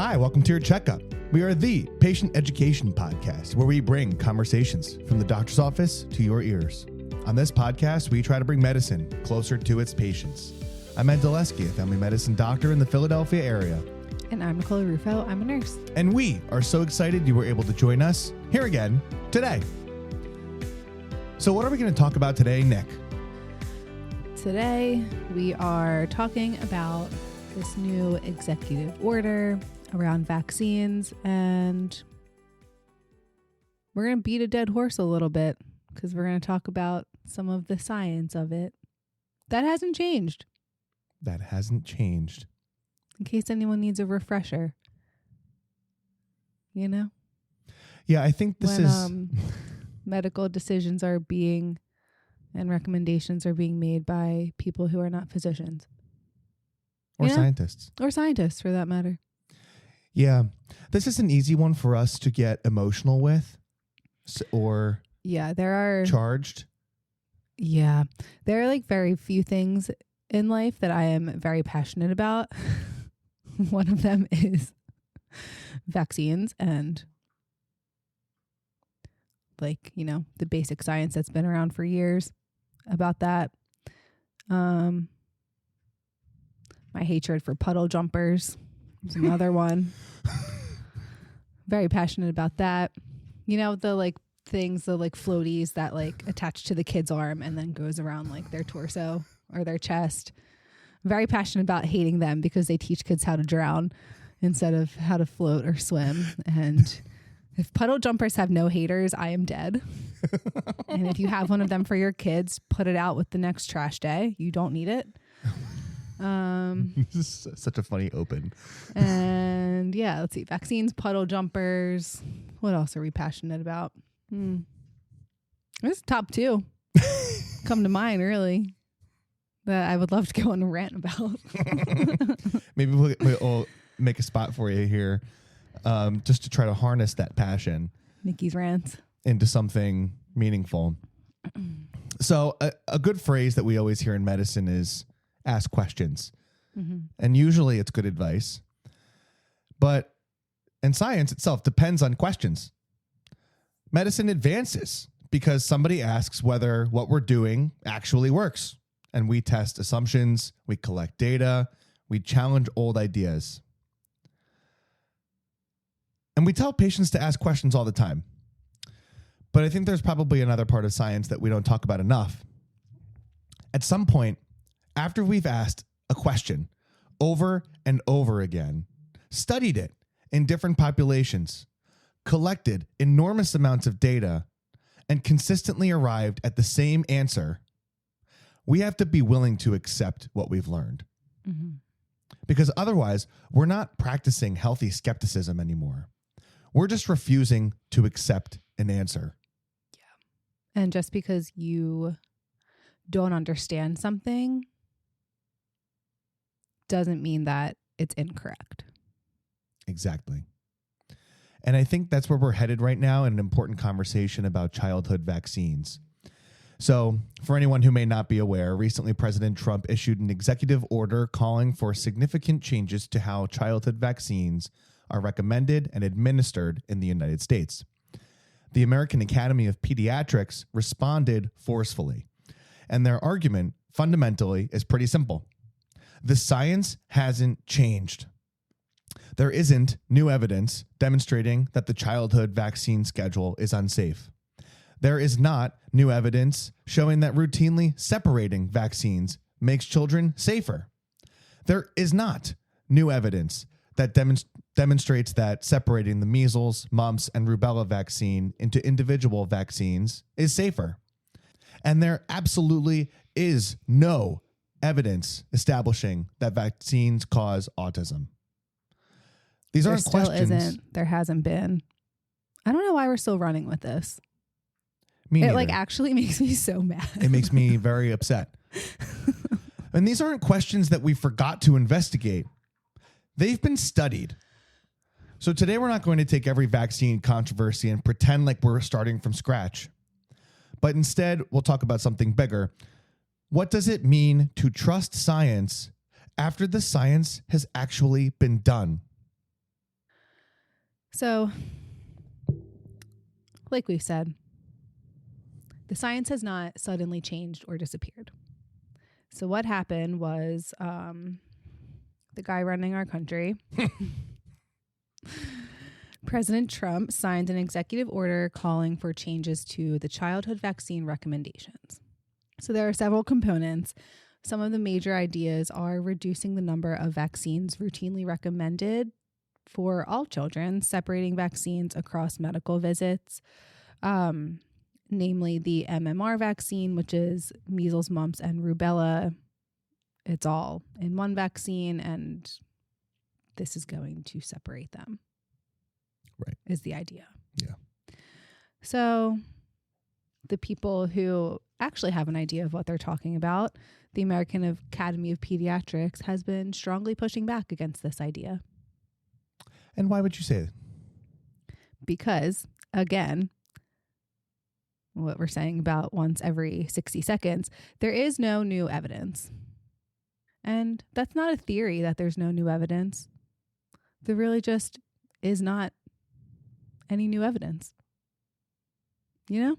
Hi, welcome to your checkup. We are the patient education podcast where we bring conversations from the doctor's office to your ears. On this podcast, we try to bring medicine closer to its patients. I'm Ed Dulesky, a family medicine doctor in the Philadelphia area. And I'm Nicole Rufo. I'm a nurse. And we are so excited you were able to join us here again today. So what are we going to talk about today, Nick? Today, we are talking about this new executive order around vaccines, and we're going to beat a dead horse a little bit because we're going to talk about some of the science of it. That hasn't changed. That hasn't changed. In case anyone needs a refresher. You know? Yeah, I think this is... medical decisions are being and recommendations are being made by people who are not physicians. Or scientists. Or scientists, for that matter. Yeah. This is an easy one for us to get emotional with or there are charged. Yeah. There are like very few things in life that I am very passionate about. One of them is vaccines and the basic science that's been around for years about that. My hatred for puddle jumpers is another one. Very passionate about that. The things, the floaties that attach to the kid's arm and then goes around their torso or their chest. Very passionate about hating them because they teach kids how to drown instead of how to float or swim. And if puddle jumpers have no haters, I am dead. And if you have one of them for your kids, put it out with the next trash day. You don't need it. This is such a funny open. And let's see. Vaccines, puddle jumpers. What else are we passionate about? This top two come to mind, really, that I would love to go on a rant about. Maybe we'll make a spot for you here just to try to harness that passion. Nikki's rants. Into something meaningful. So a good phrase that we always hear in medicine is ask questions. Mm-hmm. And usually it's good advice. But in science itself depends on questions. Medicine advances because somebody asks whether what we're doing actually works. And we test assumptions, we collect data, we challenge old ideas. And we tell patients to ask questions all the time. But I think there's probably another part of science that we don't talk about enough. At some point, after we've asked a question over and over again, studied it in different populations, collected enormous amounts of data, and consistently arrived at the same answer, we have to be willing to accept what we've learned. Mm-hmm. Because otherwise, we're not practicing healthy skepticism anymore. We're just refusing to accept an answer. Yeah. And just because you don't understand something doesn't mean that it's incorrect. Exactly. And I think that's where we're headed right now in an important conversation about childhood vaccines. So, for anyone who may not be aware, recently President Trump issued an executive order calling for significant changes to how childhood vaccines are recommended and administered in the United States. The American Academy of Pediatrics responded forcefully, and their argument fundamentally is pretty simple. The science hasn't changed. There isn't new evidence demonstrating that the childhood vaccine schedule is unsafe. There is not new evidence showing that routinely separating vaccines makes children safer. There is not new evidence that demonstrates that separating the measles, mumps, and rubella vaccine into individual vaccines is safer. And there absolutely is no evidence establishing that vaccines cause autism. These aren't questions. There still isn't. There hasn't been. I don't know why we're still running with this. Me neither. It actually makes me so mad. It makes me very upset. And these aren't questions that we forgot to investigate. They've been studied. So today we're not going to take every vaccine controversy and pretend like we're starting from scratch. But instead, we'll talk about something bigger. What does it mean to trust science after the science has actually been done? So, like we've said, the science has not suddenly changed or disappeared. So what happened was the guy running our country, President Trump, signed an executive order calling for changes to the childhood vaccine recommendations. So there are several components. Some of the major ideas are reducing the number of vaccines routinely recommended for all children, separating vaccines across medical visits, namely the MMR vaccine, which is measles, mumps, and rubella. It's all in one vaccine, and this is going to separate them. Right. Is the idea. Yeah. So the people who actually have an idea of what they're talking about, the American Academy of Pediatrics, has been strongly pushing back against this idea. And why would you say that? Because, again, what we're saying about once every 60 seconds, there is no new evidence. And that's not a theory that there's no new evidence. There really just is not any new evidence. You know?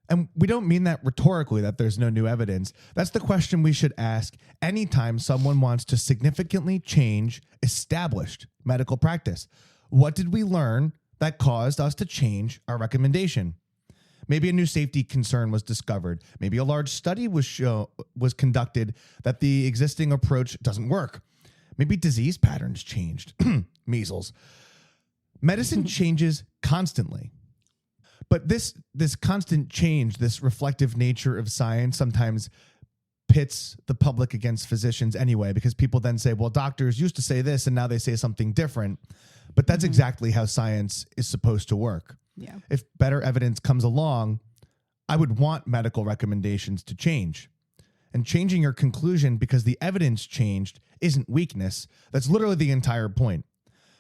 And we don't mean that rhetorically, that there's no new evidence. That's the question we should ask anytime someone wants to significantly change established medical practice. What did we learn that caused us to change our recommendation? Maybe a new safety concern was discovered. Maybe a large study was conducted that the existing approach doesn't work. Maybe disease patterns changed. Measles. Medicine changes constantly. But this constant change, this reflective nature of science sometimes pits the public against physicians anyway, because people then say, well, doctors used to say this and now they say something different. But that's exactly how science is supposed to work. Yeah. If better evidence comes along, I would want medical recommendations to change. And changing your conclusion because the evidence changed isn't weakness. That's literally the entire point.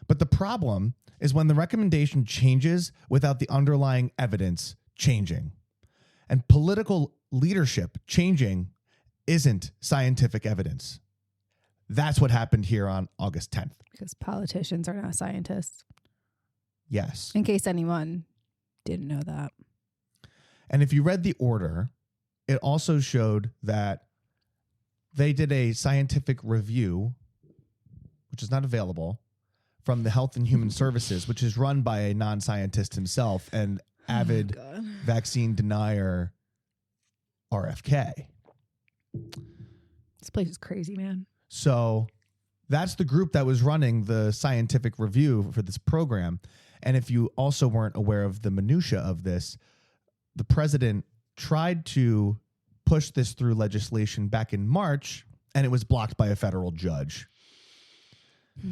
But the problem is when the recommendation changes without the underlying evidence changing. And political leadership changing isn't scientific evidence. That's what happened here on August 10th. Because politicians are not scientists. Yes. In case anyone didn't know that. And if you read the order, it also showed that they did a scientific review, which is not available, from the Health and Human Services, which is run by a non-scientist himself and avid vaccine denier RFK. This place is crazy, man. So that's the group that was running the scientific review for this program. And if you also weren't aware of the minutia of this, the president tried to push this through legislation back in March, and it was blocked by a federal judge.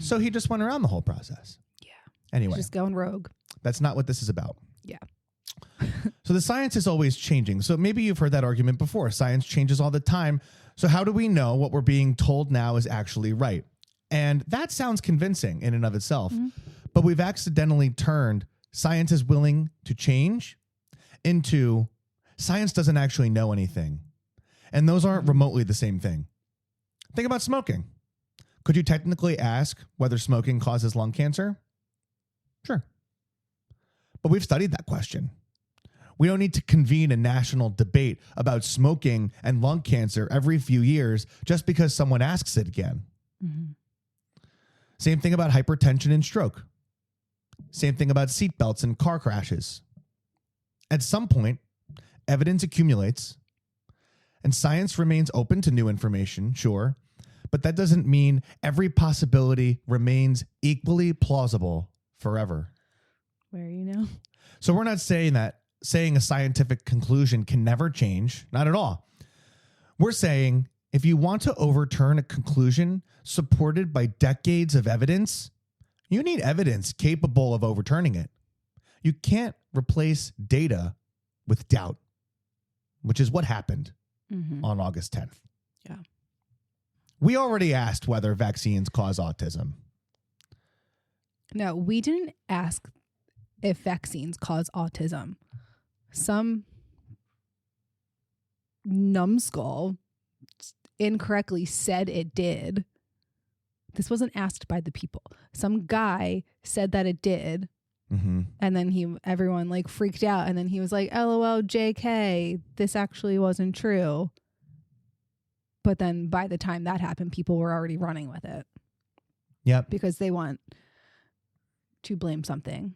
So he just went around the whole process. Yeah. Anyway, Just going rogue. that's not what this is about. Yeah. So the science is always changing. So maybe you've heard that argument before. Science changes all the time. So how do we know what we're being told now is actually right? And that sounds convincing in and of itself. But we've accidentally turned science is willing to change into science doesn't actually know anything. And those aren't remotely the same thing. Think about smoking. Could you technically ask whether smoking causes lung cancer? Sure. But we've studied that question. We don't need to convene a national debate about smoking and lung cancer every few years just because someone asks it again. Same thing about hypertension and stroke. Same thing about seatbelts and car crashes. At some point, evidence accumulates, and science remains open to new information, sure, but that doesn't mean every possibility remains equally plausible forever. Where you know? So we're not saying that saying a scientific conclusion can never change, not at all. We're saying if you want to overturn a conclusion supported by decades of evidence, you need evidence capable of overturning it. You can't replace data with doubt, which is what happened on August 10th. Yeah. We already asked whether vaccines cause autism. No, we didn't ask if vaccines cause autism. Some numbskull incorrectly said it did. This wasn't asked by the people. Some guy said that it did, Mm-hmm. And then everyone like freaked out. And then he was like, LOL, JK, this actually wasn't true. But then by the time that happened, people were already running with it. Yep. Because they want to blame something,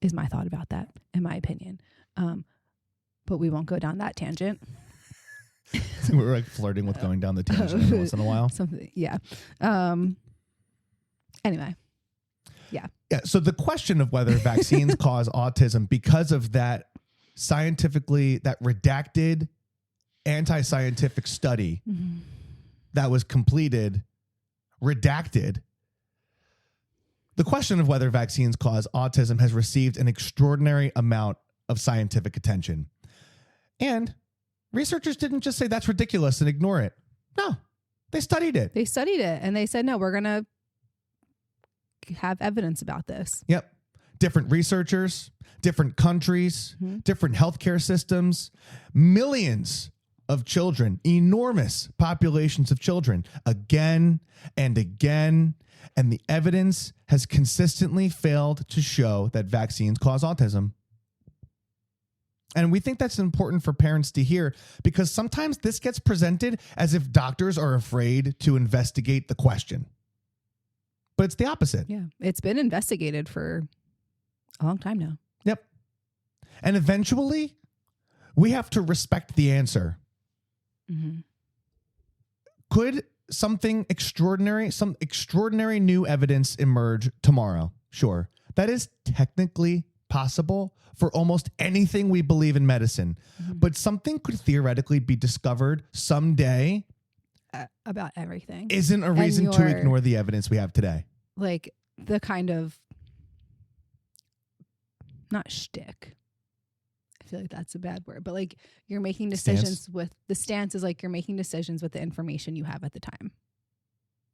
is my thought about that, in my opinion. But we won't go down that tangent. We're like flirting with going down the tangent every once in a while. Something, yeah. Anyway. Yeah. So the question of whether vaccines cause autism because of that redacted anti-scientific study that was completed, redacted. The question of whether vaccines cause autism has received an extraordinary amount of scientific attention. And researchers didn't just say that's ridiculous and ignore it. No, they studied it. They studied it and they said, no, we're going to have evidence about this. Yep. Different researchers, different countries, different healthcare systems, millions of children, enormous populations of children, again and again. And the evidence has consistently failed to show that vaccines cause autism. And we think that's important for parents to hear because sometimes this gets presented as if doctors are afraid to investigate the question. But it's the opposite. Yeah. It's been investigated for a long time now. Yep. And eventually, we have to respect the answer. Mm-hmm. Could some extraordinary new evidence emerge tomorrow? Sure. That is technically possible for almost anything we believe in medicine. But something could theoretically be discovered someday. About everything. Isn't a reason to ignore the evidence we have today. Like the kind of, not shtick. I feel like that's a bad word, but like you're making decisions with the stance is like you're making decisions with the information you have at the time,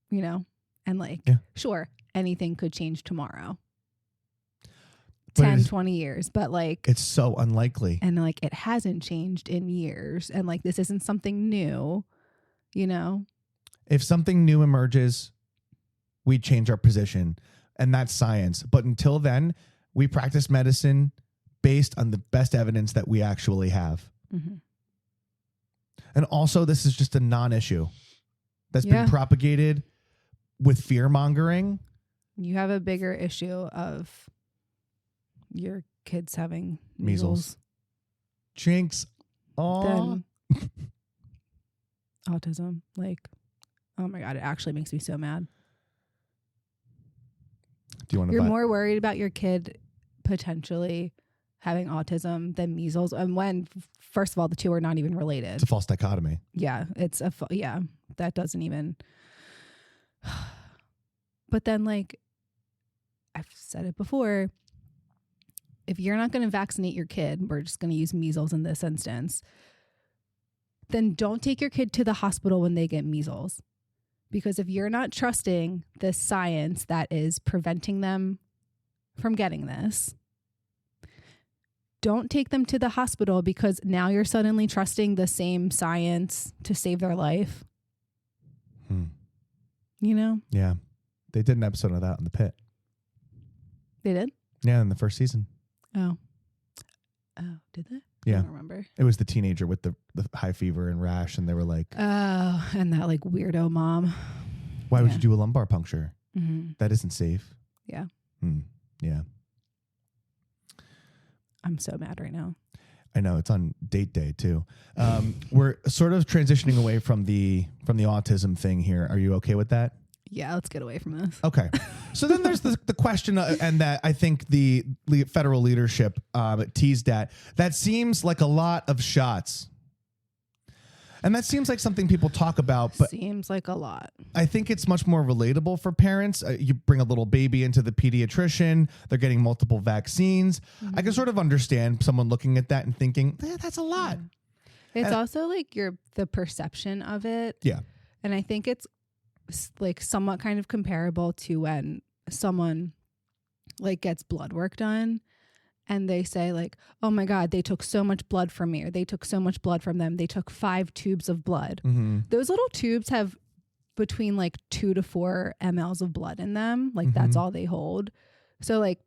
you know? And like, sure, anything could change tomorrow. 10, 20 years, but like it's so unlikely. And like it hasn't changed in years. And like this isn't something new, you know? If something new emerges, we change our position, and that's science. But until then, we practice medicine based on the best evidence that we actually have. Mm-hmm. And also, this is just a non-issue that's been propagated with fear-mongering. You have a bigger issue of your kids having measles. Jinx. Than autism. Like, oh my God, it actually makes me so mad. Do you want to? You're more worried about your kid potentially having autism than measles, and when first of all the two are not even related. It's a false dichotomy. Yeah, it's that doesn't even. But then, like I've said it before, if you're not going to vaccinate your kid, we're just going to use measles in this instance. Then don't take your kid to the hospital when they get measles. Because if you're not trusting the science that is preventing them from getting this, don't take them to the hospital because now you're suddenly trusting the same science to save their life. You know? Yeah. They did an episode of that in The Pit. They did? Yeah, in the first season. Oh, did they? Yeah. I don't remember. It was the teenager with the high fever and rash, and they were like... Oh, and that like weirdo mom. Why would you do a lumbar puncture? Mm-hmm. That isn't safe. Yeah. Yeah. I'm so mad right now. I know, it's on date day too. We're sort of transitioning away from the autism thing here. Are you okay with that? Yeah, let's get away from this. Okay. So then there's the question, and that I think the federal leadership teased at. That seems like a lot of shots. And that seems like something people talk about. But seems like a lot. I think it's much more relatable for parents. You bring a little baby into the pediatrician. They're getting multiple vaccines. Mm-hmm. I can sort of understand someone looking at that and thinking, that's a lot. It's also like the perception of it. Yeah. And I think it's like somewhat kind of comparable to when someone like gets blood work done and they say like, oh my God, they took so much blood from me, or they took so much blood from them. They took 5 tubes of blood. Mm-hmm. Those little tubes have between like 2 to 4 mLs of blood in them. Like that's all they hold. So like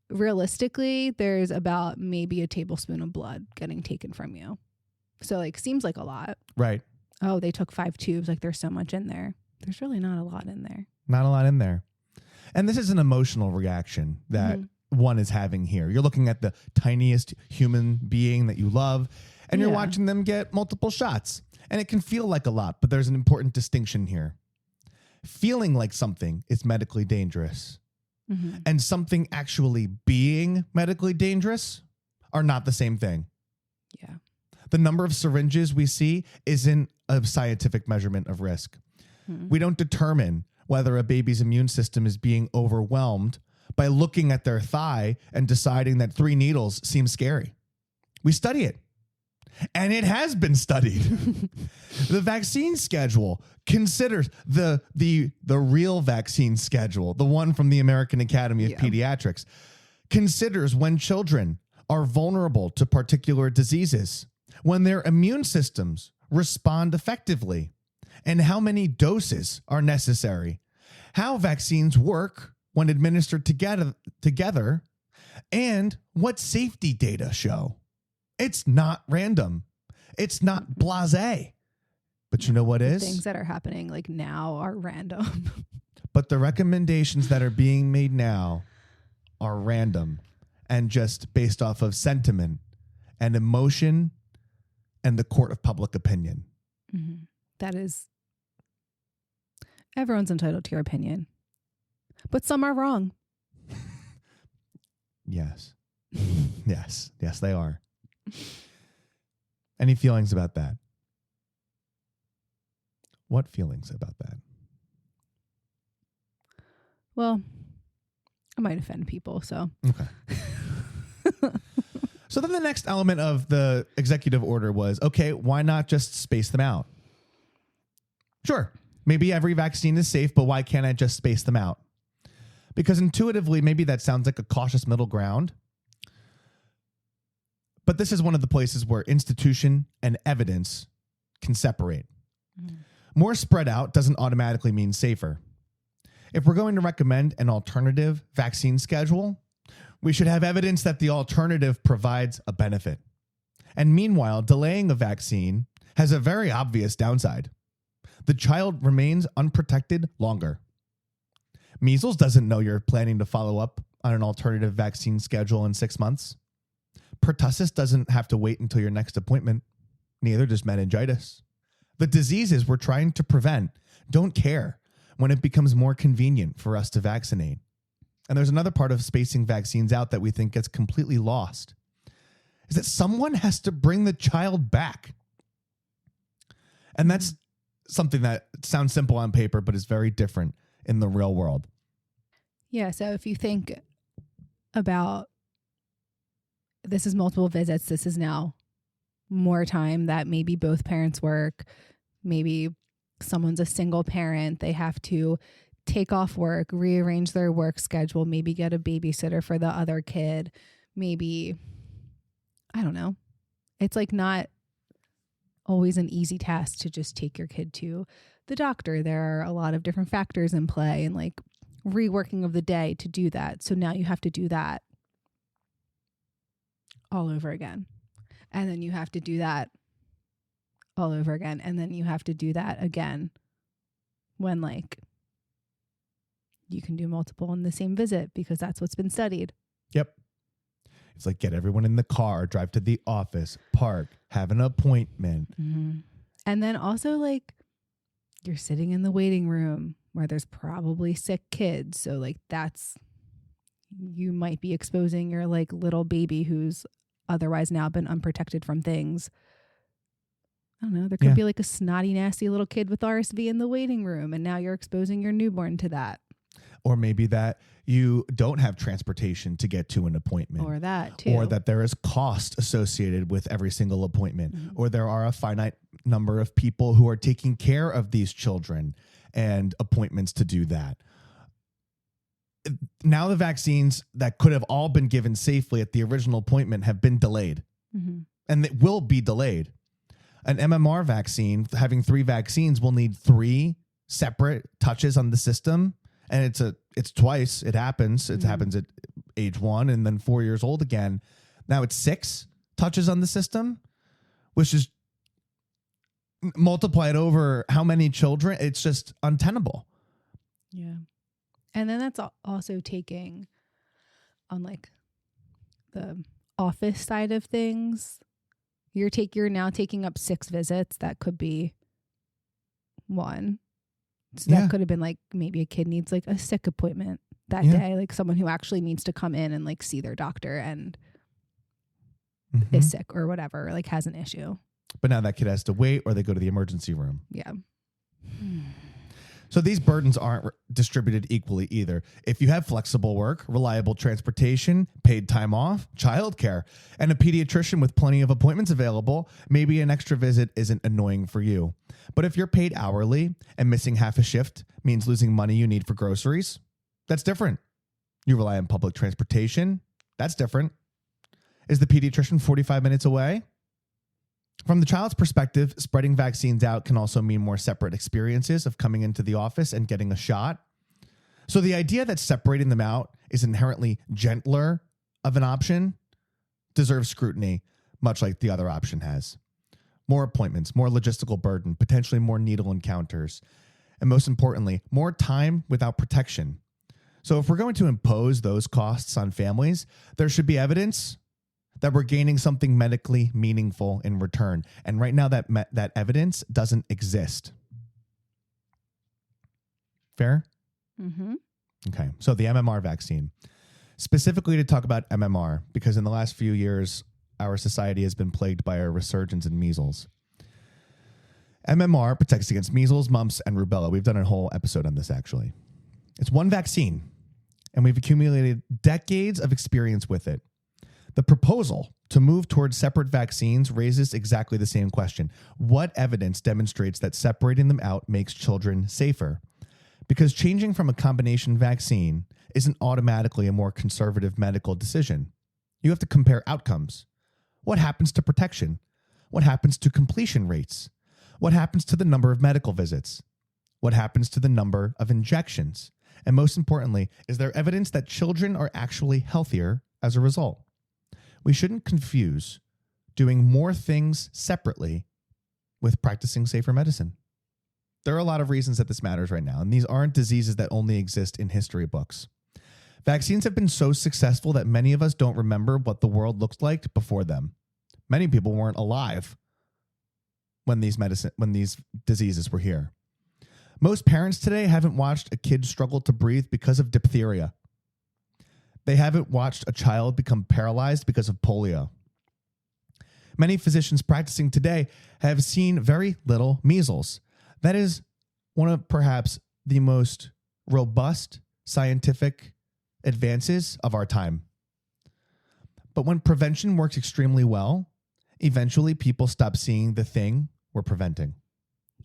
realistically, there's about maybe a tablespoon of blood getting taken from you. So like seems like a lot. Right. Oh, they took 5 tubes. Like there's so much in there. There's really not a lot in there. Not a lot in there. And this is an emotional reaction that one is having here. You're looking at the tiniest human being that you love, and you're watching them get multiple shots. And it can feel like a lot, but there's an important distinction here. Feeling like something is medically dangerous and something actually being medically dangerous are not the same thing. Yeah. The number of syringes we see isn't a scientific measurement of risk. We don't determine whether a baby's immune system is being overwhelmed by looking at their thigh and deciding that 3 needles seem scary. We study it. And it has been studied. The vaccine schedule considers the real vaccine schedule, the one from the American Academy of Pediatrics, considers when children are vulnerable to particular diseases, when their immune systems respond effectively, and how many doses are necessary, how vaccines work when administered together, and what safety data show. It's not random. It's not blasé. But you know what is? Things that are happening like now are random. But the recommendations that are being made now are random and just based off of sentiment and emotion and the court of public opinion. That is, everyone's entitled to your opinion, but some are wrong. Yes. Yes, they are. Any feelings about that? What feelings about that? Well, I might offend people, so. Okay. So then the next element of the executive order was, okay, why not just space them out? Sure, maybe every vaccine is safe, but why can't I just space them out? Because intuitively, maybe that sounds like a cautious middle ground. But this is one of the places where institution and evidence can separate. More spread out doesn't automatically mean safer. If we're going to recommend an alternative vaccine schedule, we should have evidence that the alternative provides a benefit. And meanwhile, delaying a vaccine has a very obvious downside. The child remains unprotected longer. Measles doesn't know you're planning to follow up on an alternative vaccine schedule in 6 months. Pertussis doesn't have to wait until your next appointment. Neither does meningitis. The diseases we're trying to prevent don't care when it becomes more convenient for us to vaccinate. And there's another part of spacing vaccines out that we think gets completely lost, is that someone has to bring the child back. And that's something that sounds simple on paper, but is very different in the real world. Yeah, so if you think about this is multiple visits, this is now more time that maybe both parents work, maybe someone's a single parent, they have to take off work, rearrange their work schedule, maybe get a babysitter for the other kid, maybe, I don't know. It's like not always an easy task to just take your kid to the doctor. There are a lot of different factors in play and like reworking of the day to do that. So now you have to do that all over again. And then you have to do that all over again. And then you have to do that again when like you can do multiple in the same visit because that's what's been studied. Yep. It's like get everyone in the car, drive to the office, park, have an appointment. And then also like you're sitting in the waiting room where there's probably sick kids. So like you might be exposing your like little baby who's otherwise now been unprotected from things. I don't know. There could be like a snotty, nasty little kid with RSV in the waiting room. And now you're exposing your newborn to that. Or maybe that you don't have transportation to get to an appointment. Or that too. Or that there is cost associated with every single appointment. Or there are a finite number of people who are taking care of these children and appointments to do that. Now the vaccines that could have all been given safely at the original appointment have been delayed. And it will be delayed. An MMR vaccine, having 3 vaccines, will need 3 separate touches on the system And it's twice. It happens. It happens at age 1 and then 4 years old again. Now it's 6 touches on the system, which is multiplied over how many children. It's just untenable. Yeah. And then that's also taking on like the office side of things. You're now taking up 6 visits. That could be 1. So that could have been like maybe a kid needs like a sick appointment that day, like someone who actually needs to come in and like see their doctor and is sick or whatever, like has an issue. But now that kid has to wait or they go to the emergency room. Yeah. So these burdens aren't distributed equally either. If you have flexible work, reliable transportation, paid time off, childcare, and a pediatrician with plenty of appointments available, maybe an extra visit isn't annoying for you. But if you're paid hourly and missing half a shift means losing money you need for groceries, that's different. You rely on public transportation, that's different. Is the pediatrician 45 minutes away? From the child's perspective, spreading vaccines out can also mean more separate experiences of coming into the office and getting a shot. So the idea that separating them out is inherently gentler of an option deserves scrutiny, much like the other option has. More appointments, more logistical burden, potentially more needle encounters, and most importantly, more time without protection. So if we're going to impose those costs on families, there should be evidence that we're gaining something medically meaningful in return. And right now that evidence doesn't exist. Fair? Mm-hmm. Okay. So the MMR vaccine, specifically to talk about MMR, because in the last few years, our society has been plagued by a resurgence in measles. MMR protects against measles, mumps, and rubella. We've done a whole episode on this, actually. It's one vaccine, and we've accumulated decades of experience with it. The proposal to move towards separate vaccines raises exactly the same question. What evidence demonstrates that separating them out makes children safer? Because changing from a combination vaccine isn't automatically a more conservative medical decision. You have to compare outcomes. What happens to protection? What happens to completion rates? What happens to the number of medical visits? What happens to the number of injections? And most importantly, is there evidence that children are actually healthier as a result? We shouldn't confuse doing more things separately with practicing safer medicine. There are a lot of reasons that this matters right now, and these aren't diseases that only exist in history books. Vaccines have been so successful that many of us don't remember what the world looked like before them. Many people weren't alive when these diseases were here. Most parents today haven't watched a kid struggle to breathe because of diphtheria. They haven't watched a child become paralyzed because of polio. Many physicians practicing today have seen very little measles. That is one of perhaps the most robust scientific advances of our time. But when prevention works extremely well, eventually people stop seeing the thing we're preventing.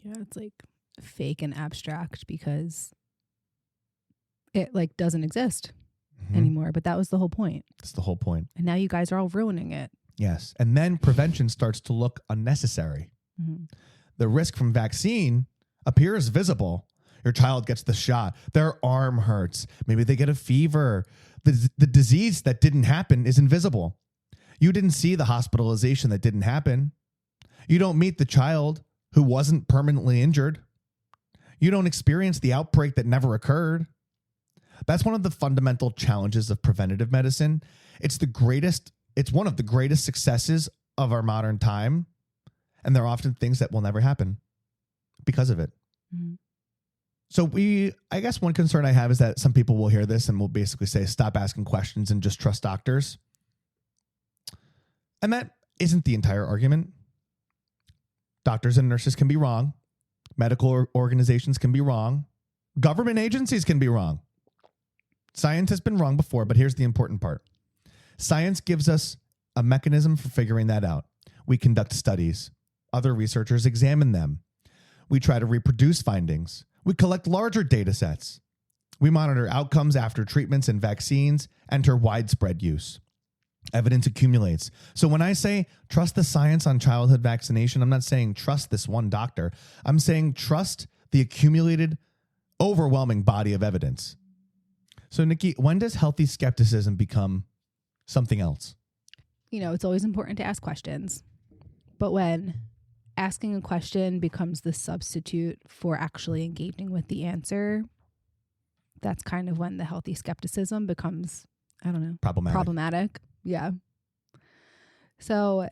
Yeah, it's like fake and abstract because it like doesn't exist anymore. But that was the whole point. That's the whole point. And now you guys are all ruining it. Yes. And then prevention starts to look unnecessary. The risk from vaccine appears visible. Your child gets the shot. Their arm hurts. Maybe they get a fever. The disease that didn't happen is invisible. You didn't see the hospitalization that didn't happen. You don't meet the child who wasn't permanently injured. You don't experience the outbreak that never occurred. That's one of the fundamental challenges of preventative medicine. It's one of the greatest successes of our modern time. And there are often things that will never happen because of it. So I guess one concern I have is that some people will hear this and will basically say, stop asking questions and just trust doctors. And that isn't the entire argument. Doctors and nurses can be wrong. Medical organizations can be wrong. Government agencies can be wrong. Science has been wrong before, but here's the important part. Science gives us a mechanism for figuring that out. We conduct studies. Other researchers examine them. We try to reproduce findings. We collect larger data sets. We monitor outcomes after treatments and vaccines enter widespread use. Evidence accumulates. So when I say trust the science on childhood vaccination, I'm not saying trust this one doctor. I'm saying trust the accumulated overwhelming body of evidence. So, Nikki, when does healthy skepticism become something else? It's always important to ask questions. But when asking a question becomes the substitute for actually engaging with the answer, that's kind of when the healthy skepticism becomes, problematic. Yeah. So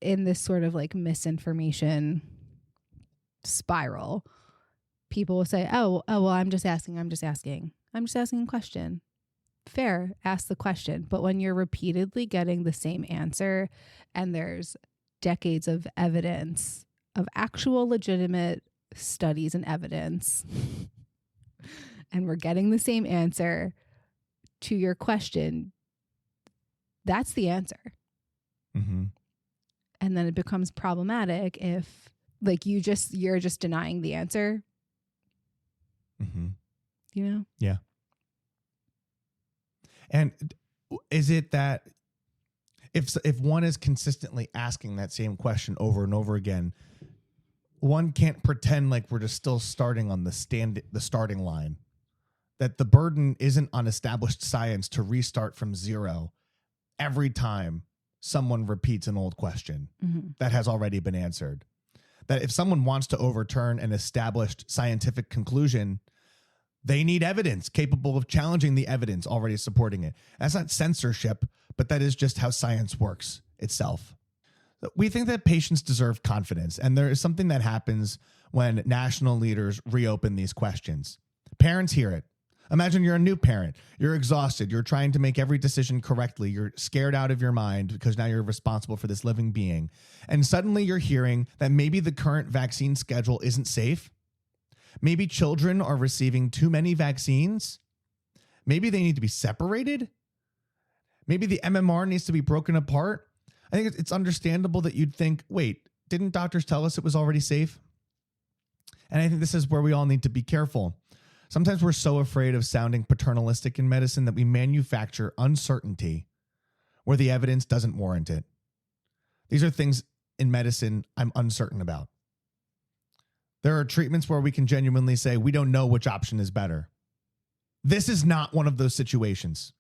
in this sort of like misinformation spiral, people will say, oh, well, I'm just asking a question. Fair, ask the question. But when you're repeatedly getting the same answer and there's decades of evidence of actual legitimate studies and evidence, and we're getting the same answer to your question, that's the answer. Mm-hmm. And then it becomes problematic if like you're just denying the answer. Mm-hmm. Yeah. And is it that if one is consistently asking that same question over and over again, one can't pretend like we're just still starting on the starting line, that the burden isn't on established science to restart from zero every time someone repeats an old question that has already been answered. That if someone wants to overturn an established scientific conclusion, they need evidence capable of challenging the evidence already supporting it. That's not censorship, but that is just how science works itself. We think that patients deserve confidence, and there is something that happens when national leaders reopen these questions. Parents hear it. Imagine you're a new parent. You're exhausted. You're trying to make every decision correctly. You're scared out of your mind because now you're responsible for this living being. And suddenly you're hearing that maybe the current vaccine schedule isn't safe. Maybe children are receiving too many vaccines. Maybe they need to be separated. Maybe the MMR needs to be broken apart. I think it's understandable that you'd think, wait, didn't doctors tell us it was already safe? And I think this is where we all need to be careful. Sometimes we're so afraid of sounding paternalistic in medicine that we manufacture uncertainty where the evidence doesn't warrant it. These are things in medicine I'm uncertain about. There are treatments where we can genuinely say we don't know which option is better. This is not one of those situations.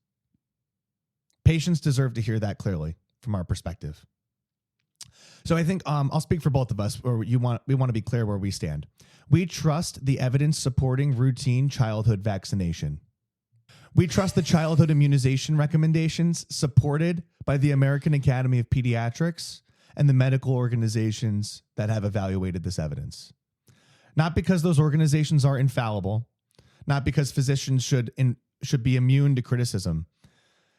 Patients deserve to hear that clearly from our perspective. So I think I'll speak for both of us, or we want to be clear where we stand. We trust the evidence supporting routine childhood vaccination. We trust the childhood immunization recommendations supported by the American Academy of Pediatrics and the medical organizations that have evaluated this evidence. Not because those organizations are infallible, not because physicians should be immune to criticism,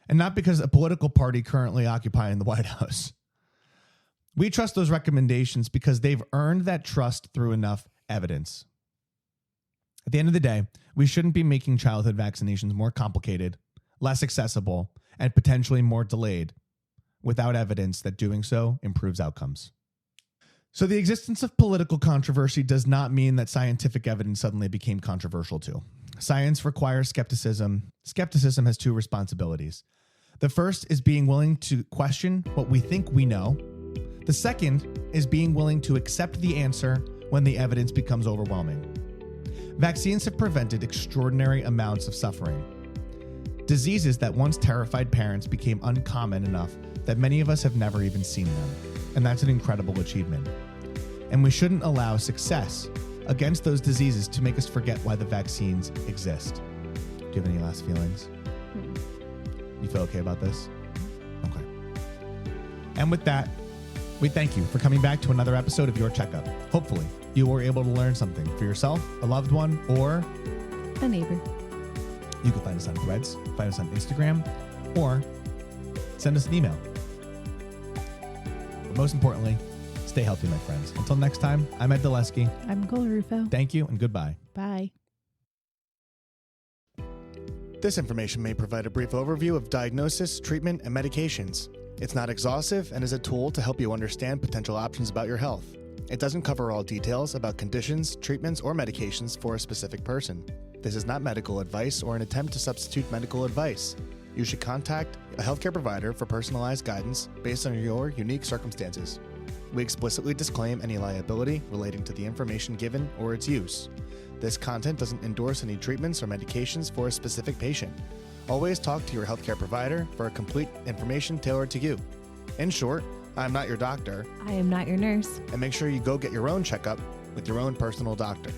and not because a political party currently occupying the White House. We trust those recommendations because they've earned that trust through enough evidence. At the end of the day, we shouldn't be making childhood vaccinations more complicated, less accessible, and potentially more delayed without evidence that doing so improves outcomes. So the existence of political controversy does not mean that scientific evidence suddenly became controversial too. Science requires skepticism. Skepticism has two responsibilities. The first is being willing to question what we think we know. The second is being willing to accept the answer when the evidence becomes overwhelming. Vaccines have prevented extraordinary amounts of suffering. Diseases that once terrified parents became uncommon enough that many of us have never even seen them. And that's an incredible achievement. And we shouldn't allow success against those diseases to make us forget why the vaccines exist. Do you have any last feelings? You feel okay about this? Okay. And with that, we thank you for coming back to another episode of Your Checkup. Hopefully, you were able to learn something for yourself, a loved one, or a neighbor. You can find us on Threads, find us on Instagram, or send us an email. But most importantly, stay healthy, my friends. Until next time, I'm Ed Dulesky. I'm Nicole Rufo. Thank you and goodbye. Bye. This information may provide a brief overview of diagnosis, treatment, and medications. It's not exhaustive and is a tool to help you understand potential options about your health. It doesn't cover all details about conditions, treatments, or medications for a specific person. This is not medical advice or an attempt to substitute medical advice. You should contact a healthcare provider for personalized guidance based on your unique circumstances. we explicitly disclaim any liability relating to the information given or its use. This content doesn't endorse any treatments or medications for a specific patient. Always talk to your healthcare provider for a complete information tailored to you. In short, I'm not your doctor. I am not your nurse. And make sure you go get your own checkup with your own personal doctor.